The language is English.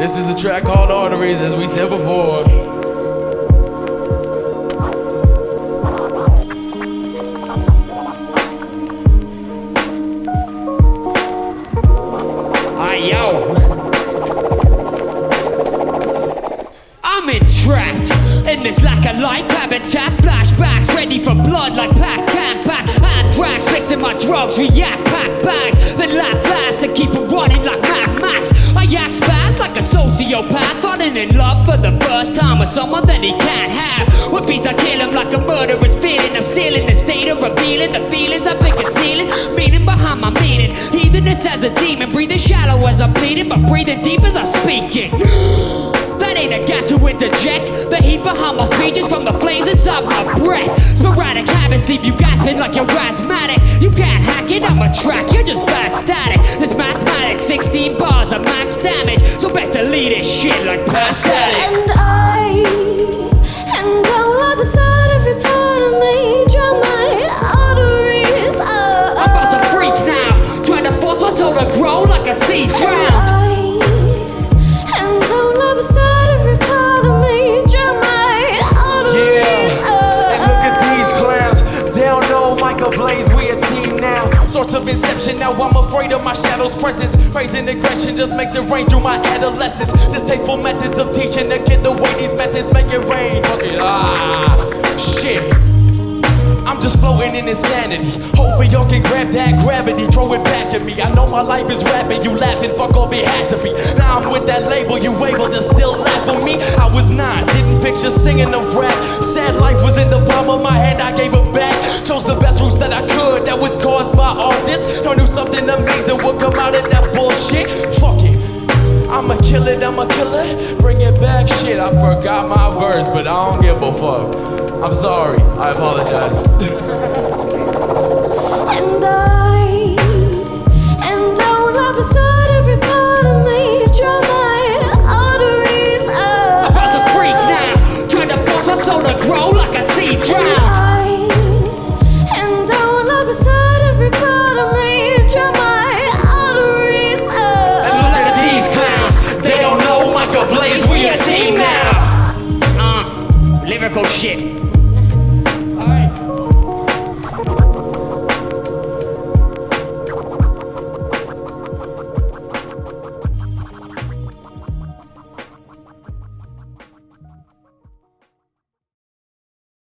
This is a track called Arteries, as we said before. Yo, I'm entrapped in this lack of life habitat. Flashbacks ready for blood like pack tap back. Anthrax mixing my drugs, react pack bags. Then laugh last to keep it running like Mad Max. I act spaz like a sociopath, falling in love for the first time with someone that he can't have. What beats I kill him like a murderous feeling. I'm stealing the state of revealing the feelings I've been concealing. Meaning behind my meaning, heathenness as a demon. Breathing shallow as I'm bleeding, but breathing deep as I'm speaking. That ain't a gap to interject. The heat behind my speech is from the flames inside my breath. Sporadic habits leave you gasping like you're asthmatic. You can't hack it, I'm a track, you're just bad static. This mathematics, 16 bars of max damage. So best to lead this shit like past addicts. And all up beside every part of me, drown my arteries. I'm about to freak now, trying to force my soul to grow like a seed drowned. And all up beside every part of me, drown my arteries. And look at these clowns, they don't know Michael Blaze, we a team now. Sorts of inception, now I'm afraid of my shadow's presence. Praising aggression just makes it rain through my adolescence. Distasteful methods of teaching to get the way these methods make it rain. Fuck it, shit. I'm just floating in insanity. Hopefully y'all can grab that gravity, throw it back at me. I know my life is rapping, you laughing, fuck off, it had to be. Now I'm with that label, you able to still laugh at me? I was 9, didn't picture singing the rap. Sad life was in the palm of my hand, I gave it back. Chose the best routes that I could, that was caused by all this. I knew something amazing would come out of that bullshit. Fuck it, I'ma kill it, I'ma kill it. Bring it back, shit, I forgot my verse, but I don't give a fuck. I'm sorry, I apologize.